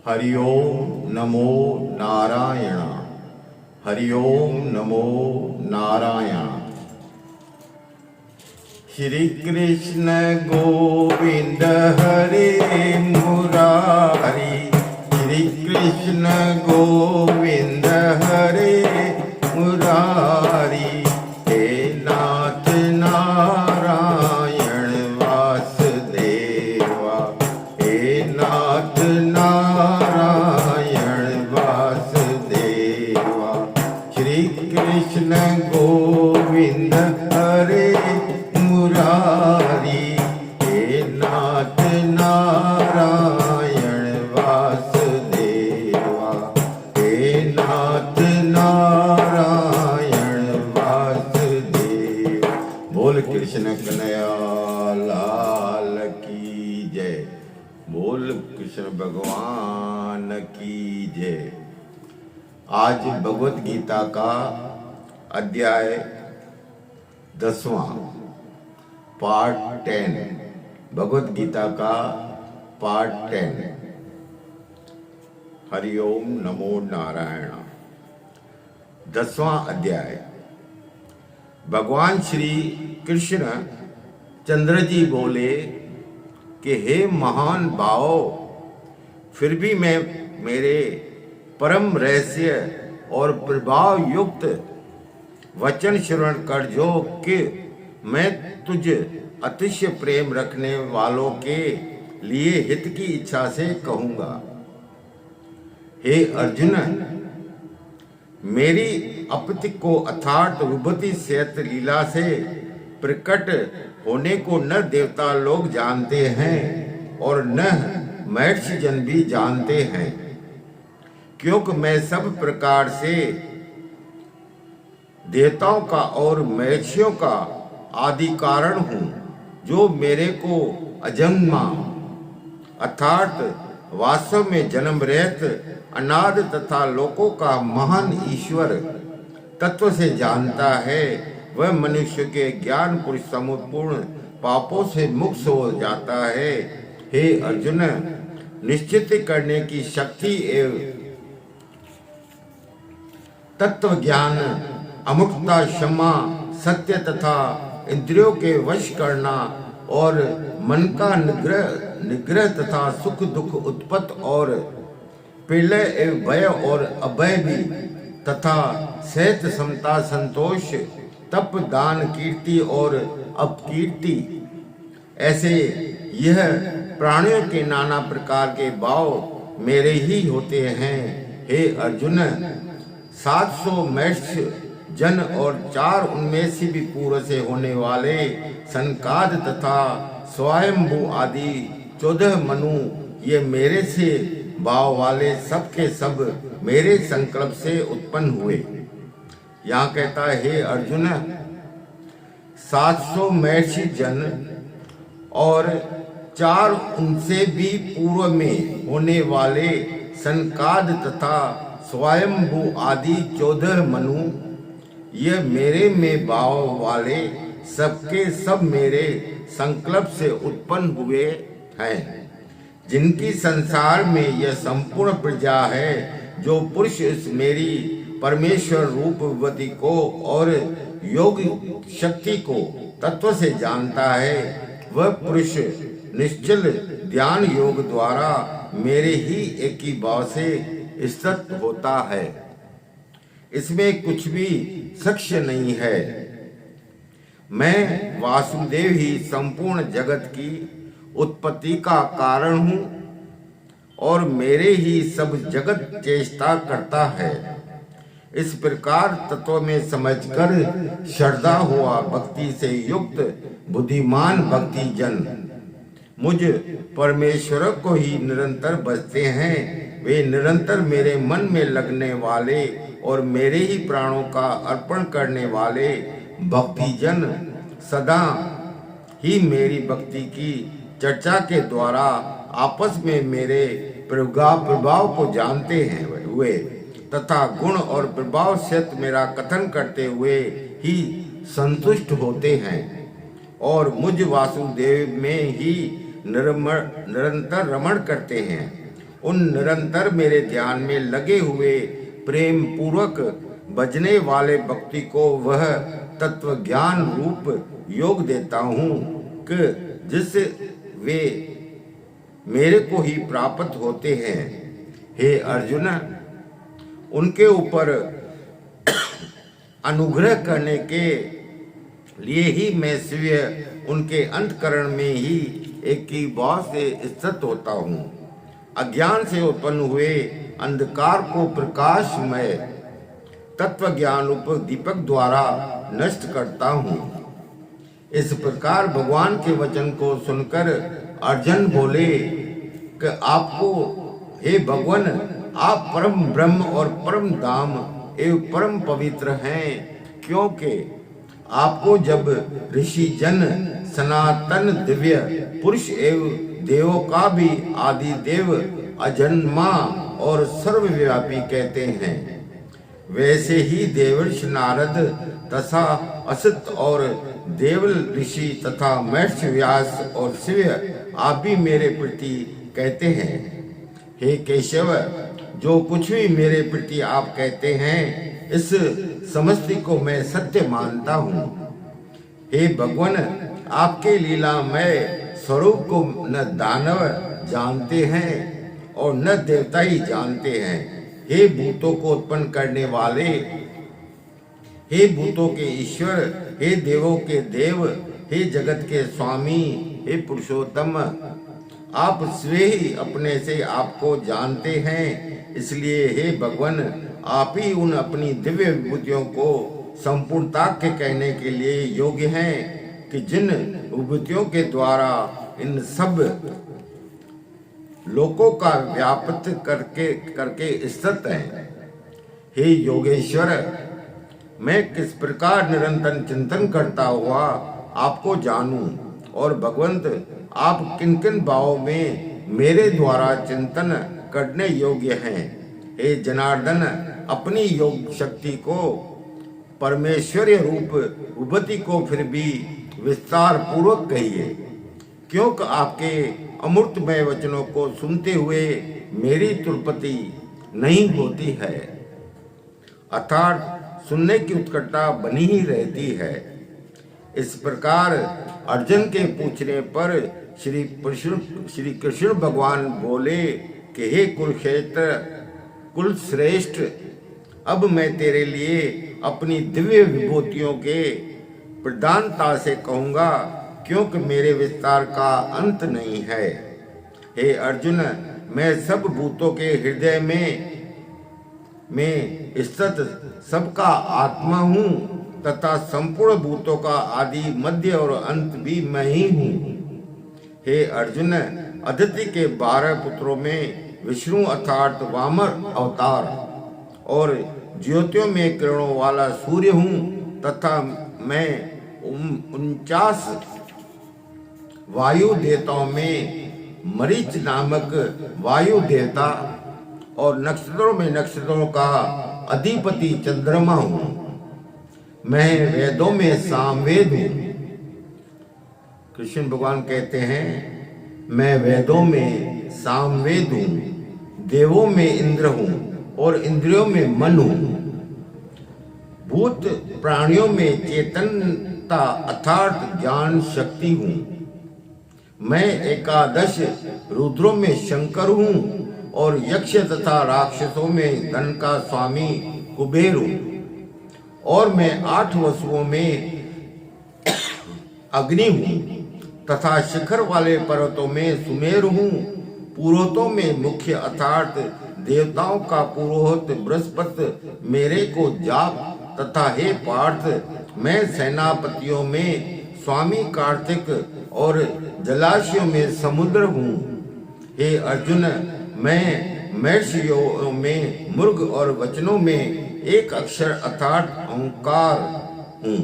हरि ओम नमो नारायण। हरि ओम नमो नारायण। श्री कृष्ण गोविंद हरे मुरारी। श्री कृष्ण गोविंद हरे मुरारी। हे नाथ नारायण वासुदेवा। हे नाथ नारायण वासुदेवा। श्री कृष्ण गोविंद हरे मुरारी। हे नाथ नारायण वासुदेवा। हे नाथ नारायण वासुदेवा। बोल कृष्ण कन्हैया लाल की जय। बोल कृष्ण भगवान की जय। आज भगवत गीता का अध्याय 10वां पार्ट 10। भगवत गीता का पार्ट 10। हरि ओम नमो नारायण। 10वां अध्याय। भगवान श्री कृष्ण चंद्र जी बोले कि हे महान भाव, फिर भी मैं मेरे परम रहस्य और प्रभाव युक्त वचन श्रवण कर जो कि मैं तुझ अतिशय प्रेम रखने वालों के लिए हित की इच्छा से कहूंगा। हे अर्जुन, मेरी अपति को अथार्थ विभूति सहित लीला से प्रकट होने को न देवता लोग जानते हैं और न महर्षि जन भी जानते हैं, क्योंकि मैं सब प्रकार से देवताओं का और महर्षियों का आदि कारण हूँ, जो मेरे को अजन्मा अर्थात वास्तव में जन्म रहित अनाद तथा लोकों का महान ईश्वर तत्व से जानता है, वह मनुष्य के ज्ञान पुरुष समूहपूर्ण पापों से मुक्त हो जाता है। हे अर्जुन, निश्चित करने की शक्ति एवं तत्व ज्ञान, अमुक्तता, क्षमा, सत्य तथा इंद्रियों के वश करना और मन का निग्रह तथा सुख दुख उत्पत्ति और प्रलय एवं भय और अभय भी तथा सहत समता संतोष तप दान कीर्ति और अपकीर्ति, ऐसे यह प्राणियों के नाना प्रकार के भाव मेरे ही होते हैं। हे अर्जुन, 700 महर्षि जन और 4 उनमें से भी पूर्व से होने वाले सनकाद तथा स्वयंभू आदि 14 मनु, ये मेरे से भाव वाले सब के सब मेरे संकल्प से उत्पन्न हुए। यहाँ कहता है, हे अर्जुन, 700 महर्षि जन और 4 उनसे भी पूर्व में होने वाले सनकाद तथा स्वयंभू आदि 14 मनु, ये मेरे में भाव वाले सबके सब मेरे संकल्प से उत्पन्न हुए हैं, जिनकी संसार में यह संपूर्ण प्रजा है। जो पुरुष इस मेरी परमेश्वर रूप विभूति को और योग शक्ति को तत्व से जानता है, वह पुरुष निश्चल ध्यान योग द्वारा मेरे ही एक ही भाव से स्थित होता है। इसमें कुछ भी शक्य नहीं है। मैं वासुदेव ही संपूर्ण जगत की उत्पत्ति का कारण हूँ और मेरे ही सब जगत चेष्टा करता है। इस प्रकार तत्व में समझकर श्रद्धा हुआ भक्ति से युक्त बुद्धिमान भक्ति जन मुझ परमेश्वर को ही निरंतर भजते हैं। वे निरंतर मेरे मन में लगने वाले और मेरे ही प्राणों का अर्पण करने वाले भक्ति जन सदा ही मेरी भक्ति की चर्चा के द्वारा आपस में मेरे प्रभाव को जानते हैं हुए तथा गुण और प्रभाव सहित मेरा कथन करते हुए ही संतुष्ट होते हैं और मुझ वासुदेव में ही निरंतर रमण करते हैं उन निरंतर मेरे ध्यान में लगे हुए प्रेम पूर्वक बजने वाले भक्ति को वह तत्व ज्ञान रूप योग देता हूँ कि जिससे वे मेरे को ही प्राप्त होते हैं। हे अर्जुन, उनके ऊपर अनुग्रह करने के लिए ही मैं स्वयं उनके अंतकरण में ही एक की भाव से स्थित होता हूँ। अज्ञान से उत्पन्न हुए अंधकार को प्रकाशमय तत्व ज्ञान रूप दीपक द्वारा नष्ट करता हूँ। इस प्रकार भगवान के वचन को सुनकर अर्जुन बोले कि आपको, हे भगवान, आप परम ब्रह्म और परम धाम एवं परम पवित्र हैं, क्योंकि आपको जब ऋषि जन सनातन दिव्य पुरुष एवं देवों का भी आदि देव अजन्मा और सर्वव्यापी कहते हैं, वैसे ही देवर्षि नारद तथा असित और देवल ऋषि तथा महर्षि व्यास और शिव आप भी मेरे प्रति कहते हैं। हे केशव, जो कुछ भी मेरे प्रति आप कहते हैं, इस समस्ती को मैं सत्य मानता हूँ। हे भगवान, आपके लीलामय स्वरूप को न दानव जानते हैं और न देवता ही जानते हैं। हे भूतों को उत्पन्न करने वाले, हे भूतों के ईश्वर, हे देवों के देव, हे जगत के स्वामी, हे पुरुषोत्तम, आप स्वयं ही अपने से आपको जानते हैं। इसलिए हे भगवान, आप ही उन अपनी दिव्य विभूतियों को संपूर्णता के कहने के लिए योग्य हैं कि जिन विभूतियों के द्वारा इन सब लोकों का व्याप्त करके स्थित हैं। हे योगेश्वर, मैं किस प्रकार निरंतर चिंतन करता हुआ आपको जानूं, और भगवंत आप किन किन भावों में मेरे द्वारा चिंतन करने योग्य हैं। हे जनार्दन, अपनी योग शक्ति को, परमेश्वरीय रूप विभूति को फिर भी विस्तार पूर्वक कहिए, क्योंकि आपके अमृतमय वचनों को सुनते हुए मेरी तृप्ति नहीं होती है, अर्थात सुनने की उत्कंठा बनी ही रहती है। इस प्रकार अर्जुन के पूछने पर श्री कृष्ण भगवान बोले कि हे कुरुक्षेत्र कुल श्रेष्ठ, अब मैं तेरे लिए अपनी दिव्य विभूतियों के प्रधानता से कहूँगा, क्योंकि मेरे विस्तार का अंत नहीं है। हे अर्जुन, मैं सब भूतों के हृदय में स्थित सबका आत्मा हूँ तथा संपूर्ण भूतों का आदि मध्य और अंत भी मैं ही हूँ। हे अर्जुन, अदिति के 12 पुत्रों में विष्णु अर्थात वामन अवतार और ज्योतियों में किरणों वाला सूर्य हूँ तथा मैं 49 वायु देवताओं में मरीच नामक वायु देवता और नक्षत्रों में नक्षत्रों का अधिपति चंद्रमा हूँ। मैं वेदों में सामवेद हूँ। कृष्ण भगवान कहते हैं, मैं वेदों में सामवेद हूँ, देवों में इंद्र हूँ और इंद्रियों में मन हूँ, भूत प्राणियों में चेतनता अर्थात ज्ञान शक्ति हूँ। मैं 11 रुद्रों में शंकर हूँ और यक्ष तथा राक्षसों में धन का स्वामी कुबेर हूँ, और मैं 8 वसुओं में अग्नि हूँ तथा शिखर वाले पर्वतों में सुमेर हूँ। पुरोहितों में मुख्य अर्थात देवताओं का पुरोहित बृहस्पति मेरे को जाप तथा हे पार्थ, मैं सेनापतियों में स्वामी कार्तिक और जलाशयों में समुद्र हूँ। हे अर्जुन, मैं महर्षियों में मृग और वचनों में एक अक्षर अर्थात ओंकार हूँ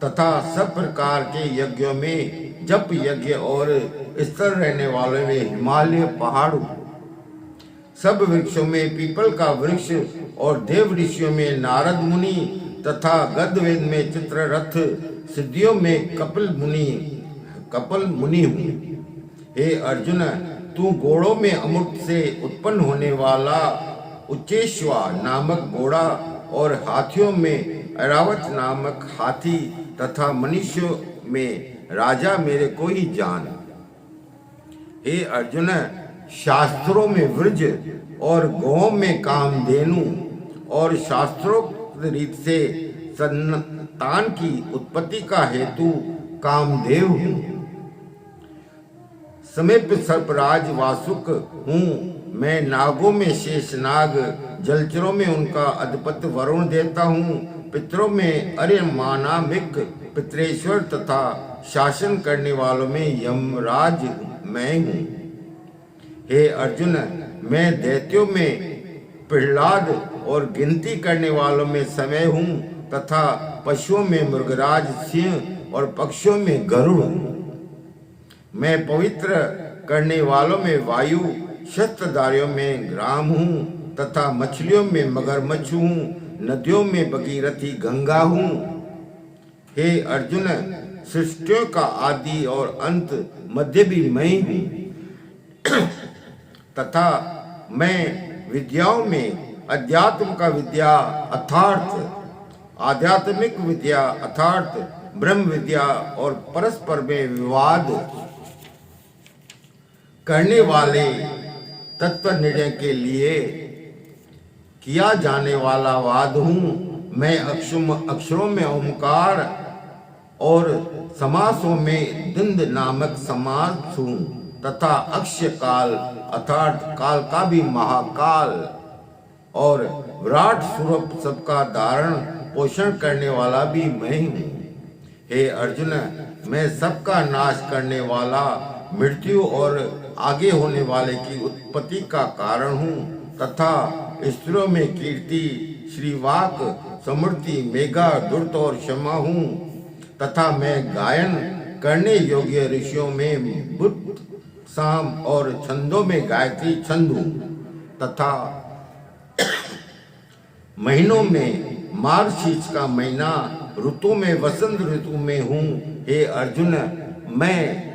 तथा सब प्रकार के यज्ञों में जप यज्ञ और स्थिर रहने वाले में हिमालय पहाड़ हूँ। सब वृक्षों में पीपल का वृक्ष और देव ऋषियों में नारद मुनि तथा गद्वेद में चित्ररथ, सिद्धियों में कपिल मुनि हूँ। हे अर्जुन, तू घोड़ों में अमृत से उत्पन्न होने वाला उच्चेश्वा नामक घोड़ा और हाथियों में ऐरावत नामक हाथी तथा मनुष्यों में राजा मेरे को ही जान। हे अर्जुन, शास्त्रों में वृज और गौ में कामधेनु और शास्त्रोक्त रीत से संतान की उत्पत्ति का हेतु कामदेव हूँ। समीप सर्पराज वासुक हूँ। मैं नागों में शेषनाग, जलचरों में उनका अधिपति वरुण देवता हूँ। पितरों में अर्यमानामिक पितरेश्वर तथा शासन करने वालों में यमराज मैं हूँ। हे अर्जुन, मैं दैत्यों में प्रहलाद और गिनती करने वालों में समय हूँ तथा पशुओं में मृगराज सिंह और पक्षियों में गरुड़ हूँ। मैं पवित्र करने वालों में वायु, शस्त्रधारियों में राम हूँ तथा मछलियों में मगरमच्छ हूँ, नदियों में भगीरथी गंगा हूँ। हे अर्जुन, सृष्टियों का आदि और अंत मध्य भी मैं हूँ तथा मैं विद्याओं में अध्यात्म का विद्या अर्थात आध्यात्मिक विद्या अर्थात ब्रह्म विद्या और परस्पर में विवाद करने वाले तत्व निर्णय के लिए किया जाने वाला वाद हूँ। मैं अक्षरों में ओंकार और समासों में दिंद नामक समास हूँ तथा अक्ष्य काल अर्थात काल का भी महाकाल और विराट स्वरूप सबका धारण पोषण करने वाला भी मैं हूँ। हे अर्जुन, मैं सबका नाश करने वाला, मृत्यु और आगे होने वाले की उत्पत्ति का कारण हूँ तथा स्त्रियों में कीर्ति, श्रीवाक, समृद्धि, मेघा, दुर्त और क्षमा हूँ तथा मैं गायन करने योग्य ऋषियों में बुद्ध, साम और छंदों में गायत्री छंद हूँ तथा महीनों में मार्गशीर्ष का महीना, ऋतु में वसंत ऋतु में हूँ। हे अर्जुन, मैं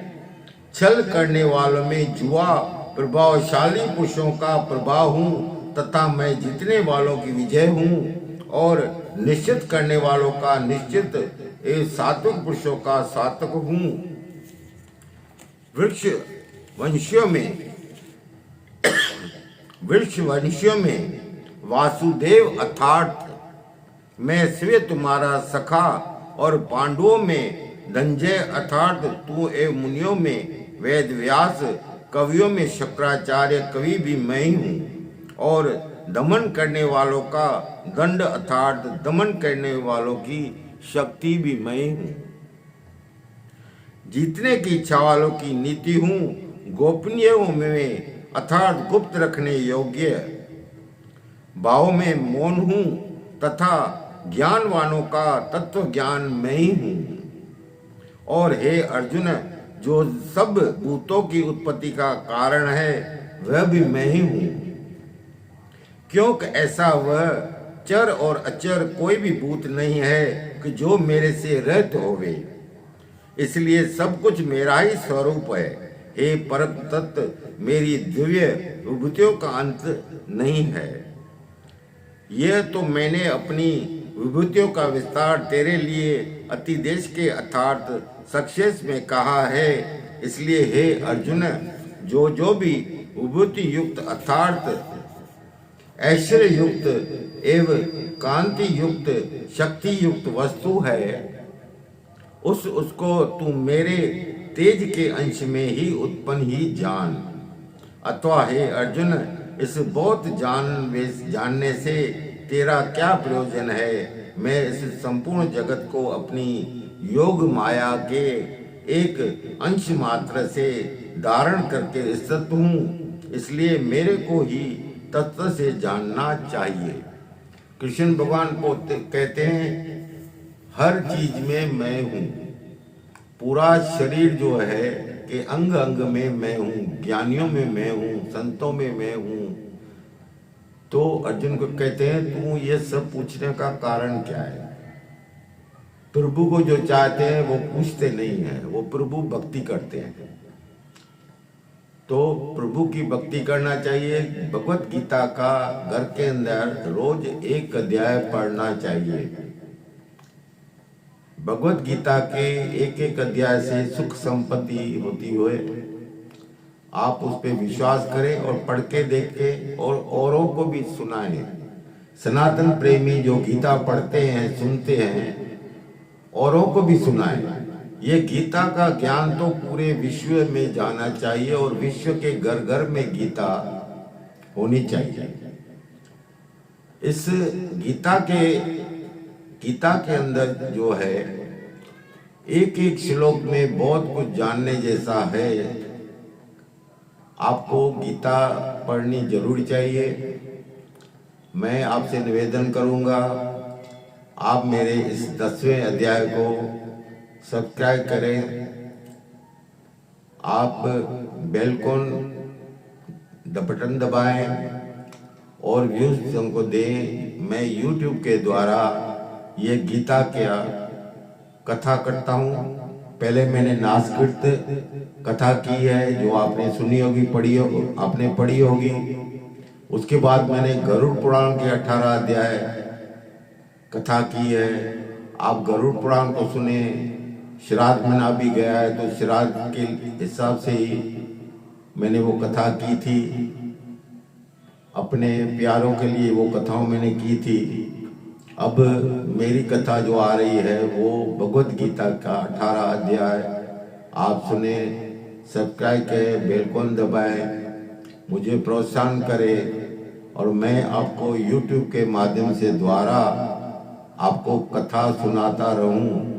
छल करने वालों में जुआ, प्रभावशाली पुरुषों का प्रभाव हूँ तथा मैं जीतने वालों की विजय हूँ और निश्चित करने वालों का निश्चित सात्विक पुरुषों का सात्विक हूँ। वृक्ष वंशियों में वासुदेव अर्थात मैं स्वयं तुम्हारा सखा और पांडवों में धनंजय अर्थात तू एवं मुनियों में वेद व्यास, कवियों में शंकराचार्य कवि भी मैं ही हूँ और दमन करने वालों का दंड अर्थात दमन करने वालों की शक्ति भी मैं ही हूँ। जीतने की इच्छा वालों की नीति हूँ। गोपनीयों में अर्थात गुप्त रखने योग्य भाव में मौन हूँ तथा ज्ञानवानों का तत्व ज्ञान मैं ही हूँ। और हे अर्जुन, जो सब भूतों की उत्पत्ति का कारण है वह भी मैं ही हूँ, क्योंकि ऐसा वह चर और अचर कोई भी भूत नहीं है कि जो मेरे से रहित होवे। इसलिए सब कुछ मेरा ही स्वरूप है। हे परम तत्व, मेरी दिव्य विभूतियों का अंत नहीं है। यह तो मैंने अपनी विभूतियों का विस्तार तेरे लिए अति देश के अर्थात सक्सेस में कहा है। इसलिए हे अर्जुन, जो भी विभूति युक्त अर्थात ऐश्वर्य युक्त एवं कांति युक्त शक्ति युक्त वस्तु है, उसको तू मेरे तेज के अंश में ही उत्पन्न ही जान। अथवा हे अर्जुन, इस बहुत जानने से तेरा क्या प्रयोजन है। मैं इस संपूर्ण जगत को अपनी योग माया के एक अंश मात्र से धारण करके स्थित हूँ, इसलिए मेरे को ही तत्व से जानना चाहिए। कृष्ण भगवान को कहते हैं हर चीज में मैं हूँ। पूरा शरीर जो है कि अंग अंग में मैं हूँ, ज्ञानियों में मैं हूँ, संतों में मैं हूँ। तो अर्जुन को कहते हैं तू ये सब पूछने का कारण क्या है। प्रभु को जो चाहते हैं वो पूछते नहीं है, वो प्रभु भक्ति करते हैं। तो प्रभु की भक्ति करना चाहिए। भगवत गीता का घर के अंदर रोज एक अध्याय पढ़ना चाहिए। भगवत गीता के एक एक अध्याय से सुख संपत्ति होती हुए आप उस पर विश्वास करें और पढ़ के देख के और औरों को भी सुनाएं। सनातन प्रेमी जो गीता पढ़ते हैं सुनते हैं औरों को भी सुनाएं। ये गीता का ज्ञान तो पूरे विश्व में जाना चाहिए और विश्व के घर घर में गीता होनी चाहिए। इस गीता के अंदर जो है एक एक श्लोक में बहुत कुछ जानने जैसा है। आपको गीता पढ़नी जरूर चाहिए। मैं आपसे निवेदन करूंगा आप मेरे इस 10वें अध्याय को सब्सक्राइब करें। आप बेल बटन दबाएं और व्यूज हमको दें। मैं YouTube के द्वारा ये गीता क्या कथा करता हूँ। पहले मैंने नासकृत कथा की है जो आपने सुनी होगी, आपने पढ़ी होगी। उसके बाद मैंने गरुड़ पुराण के 18 अध्याय कथा की है। आप गरुड़ पुराण को सुने। श्राद्ध महीना भी गया है तो श्राद्ध के हिसाब से ही मैंने वो कथा की थी। अपने प्यारों के लिए वो कथाओं मैंने की थी। अब मेरी कथा जो आ रही है वो भगवत गीता का 18 अध्याय आप सुने, सब्सक्राइब करें, बेल आइकन दबाएं, मुझे प्रोत्साहन करें और मैं आपको YouTube के माध्यम से द्वारा आपको कथा सुनाता रहूं।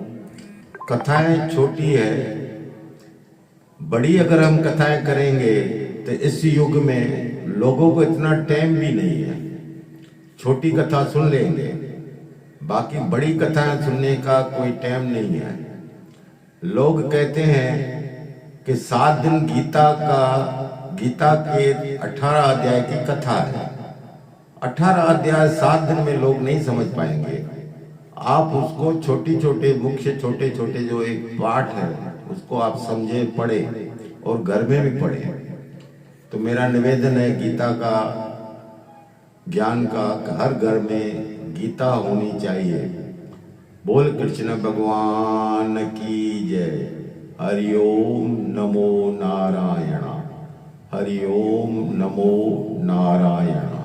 कथाएं छोटी है, बड़ी अगर हम कथाएं करेंगे तो इस युग में लोगों को इतना टाइम भी नहीं है। छोटी कथा सुन लेंगे, बाकी बड़ी कथाएं सुनने का कोई टाइम नहीं है। लोग कहते हैं कि 7 दिन गीता के 18 अध्याय की कथा है। 18 अध्याय 7 दिन में लोग नहीं समझ पाएंगे। आप उसको मुख्य छोटे छोटे जो एक पाठ है उसको आप समझे, पढ़े और घर में भी पढ़े। तो मेरा निवेदन है गीता का ज्ञान का हर घर में गीता होनी चाहिए। बोल कृष्ण भगवान की जय। हरि ओम नमो नारायण। हरि ओम नमो नारायण।